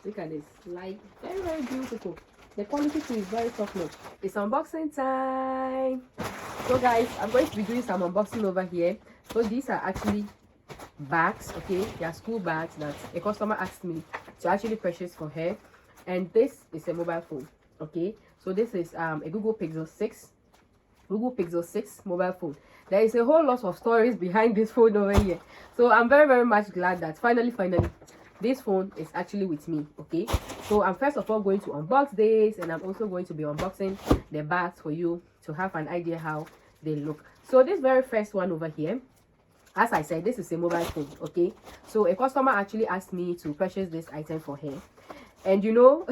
Look at this, like very beautiful. The quality too is very top notch. It's unboxing time. So guys, I'm going to be doing some unboxing over here. So these are actually bags, okay? They are school bags that a customer asked me to actually purchase for her. And this is a mobile phone, okay? So this is a Google Pixel 6 mobile phone. There is a whole lot of stories behind this phone over here, so I'm very much glad that finally this phone is actually with me, okay? So I'm first of all going to unbox this, and I'm also going to be unboxing the bags for you to have an idea how they look. So this very first one over here, as I said, this is a mobile phone, okay? So a customer actually asked me to purchase this item for her, and you know,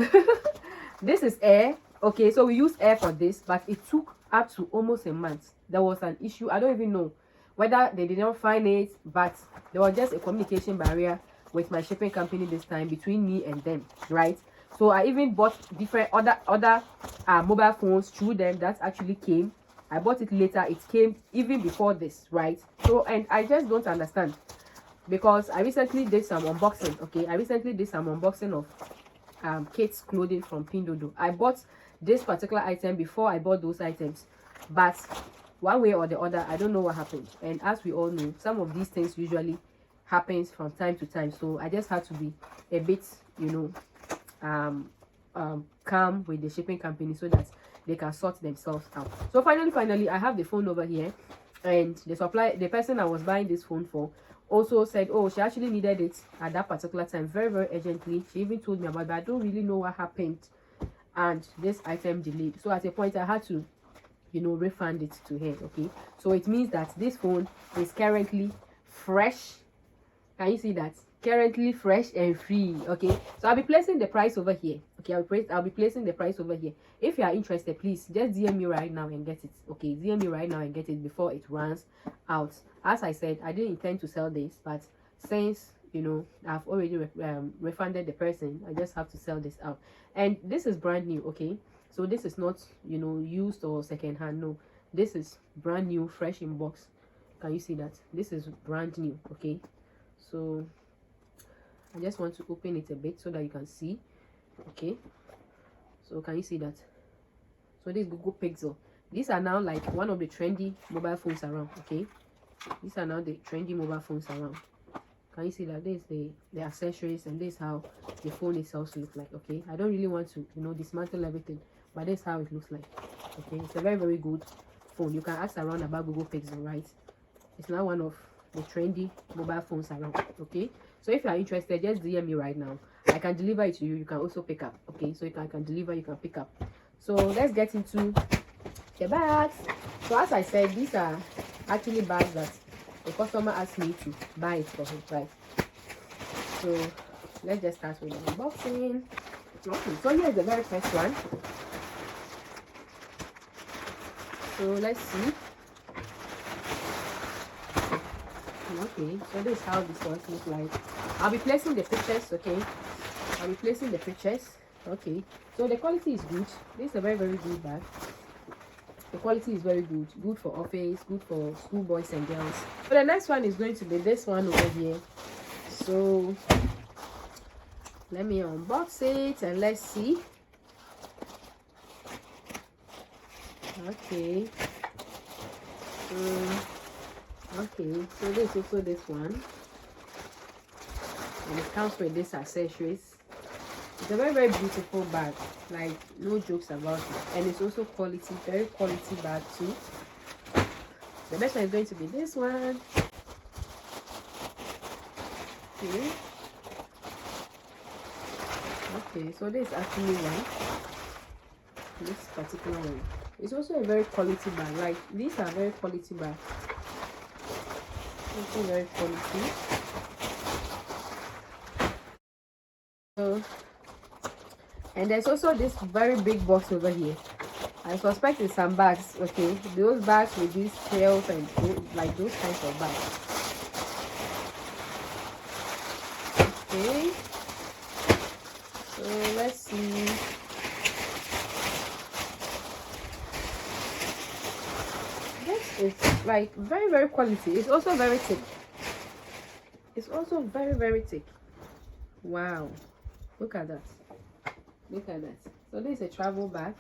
this is air, okay? So we use air for this, but it took up to almost a month. There was an issue. I don't even know whether they did not find it, but there was just a communication barrier with my shipping company this time between me and them, right? So I even bought different other mobile phones through them that actually came. I bought it later. It came even before this, right? So, and I just don't understand, because I recently did some unboxing, okay? I recently did some unboxing of kids clothing from Pindodo. I bought this particular item before I bought those items, but one way or the other, I don't know what happened. And as we all know, some of these things usually happens from time to time, so I just had to be a bit, you know, calm with the shipping company so that they can sort themselves out. So finally I have the phone over here, and the person I was buying this phone for also said, oh, she actually needed it at that particular time very urgently. She even told me about it, but I don't really know what happened, and this item delayed. So at a point I had to, you know, refund it to her, okay? So it means that this phone is currently fresh. Can you see that? Currently fresh and free, okay? So I'll be placing the price over here, okay? I'll be placing the price over here. If you are interested, please just DM me right now and get it, okay? DM me right now and get it before it runs out. As I said, I didn't intend to sell this, but since, you know, I've already refunded the person, I just have to sell this out. And this is brand new, okay? So this is not, you know, used or second hand. No, this is brand new, fresh in box. Can you see that? This is brand new, okay? So I just want to open it a bit so that you can see, okay? So can you see that? So this Google Pixel, these are now like one of the trendy mobile phones around, okay? These are now the trendy mobile phones around. Can you see that? This is the accessories, and this is how the phone itself looks like, okay? I don't really want to, you know, dismantle everything, but this is how it looks like, okay? It's a very good phone. You can ask around about Google Pixel, right? It's now one of the trendy mobile phones around, okay? So if you are interested, just DM me right now. I can deliver it to you. You can also pick up, okay? So I can deliver, you can pick up. So let's get into the bags. So as I said, these are actually bags that the customer asked me to buy it for him, right? So let's just start with the unboxing. Okay, so here's the very first one. So let's see. Okay, so this is how this one looks like. I'll be placing the pictures, okay? I'll be placing the pictures, okay? So the quality is good. This is a very good bag. The quality is very good for office, good for school boys and girls. So the next one is going to be this one over here. So let me unbox it and let's see. Okay. Okay, so this is also this one, and it comes with this accessories. It's a very beautiful bag, like no jokes about it, and it's also quality, very quality bag too. The next one is going to be this one. Okay. Okay, so this is actually one. This particular one. It's also a very quality bag. Like these are very quality bags. Also very quality. So, and there's also this very big box over here. I suspect it's some bags, okay? Those bags with these tails and like those kinds of bags. Okay. So let's see. This is like very quality. It's also very thick. It's also very thick. Wow. Look at that. Look at that. So this is a travel bag.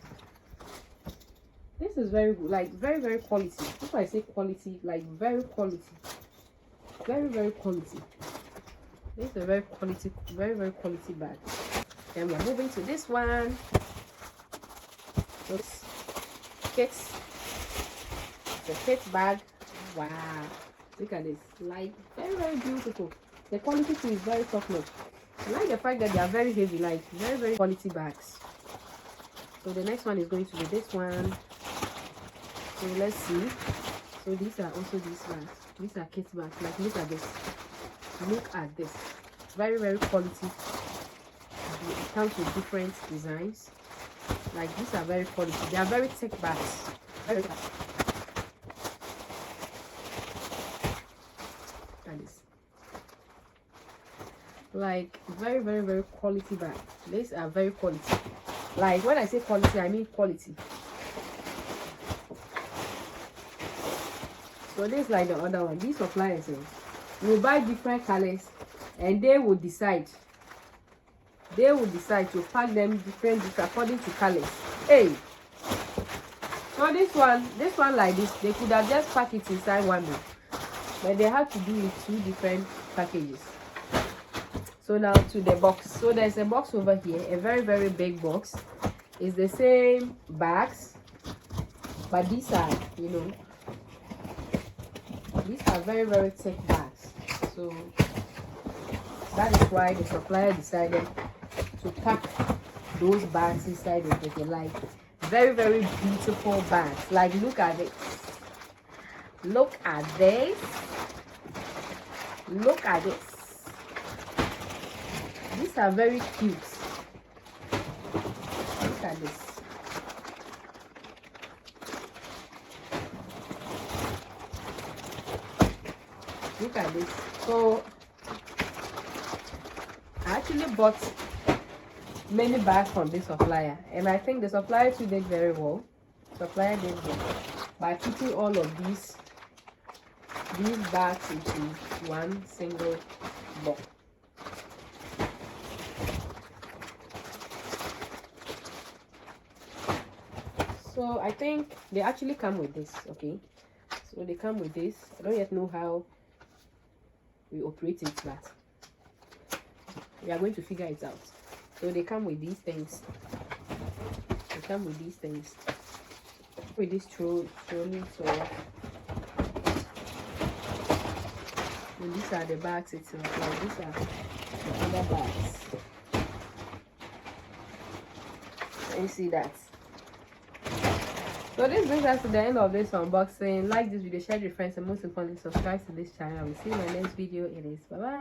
This is very good, like very quality. If I say quality, like very quality, very quality. This is a very quality bag. Then we're moving to this one. It's kits. It's a kit bag. Wow, look at this. Like very beautiful. The quality too is very top notch. I like the fact that they are very heavy, like very quality bags. So the next one is going to be this one. So let's see. So these are also these bags. These are kit bags. Like look at this. Look at this. Very quality. It comes with different designs. Like these are very quality. They are very thick bags. Very thick. That is like very quality bag. These are very quality. Like when I say quality, I mean quality. So this is like the other one. These suppliers will buy different colors and they will decide to pack them different according to colors. Hey, so this one like this, they could have just packed it inside one book, but they have to do it 2 different packages. So now to the box. So there's a box over here, a very big box. It's the same bags, but these are, you know, these are very thick bags. So that is why the supplier decided to pack those bags inside of it. Like very beautiful bags. Like look at it. Look at this. Look at this. These are very cute. Look at this. Look at this. So I actually bought many bags from this supplier, and I think the supplier too did very well. Supplier did well by putting all of these bags into one single box. So I think they actually come with this. Okay, so they come with this. I don't yet know how we operate it, but we are going to figure it out. So they come with these things. They come with these things. With this trolley. So and these are the bags itself. Like these are the other bags. Can you see that? So this brings us to the end of this unboxing. Like this video, share with your friends, and most importantly, subscribe to this channel. I will see you in my next video. It is bye bye.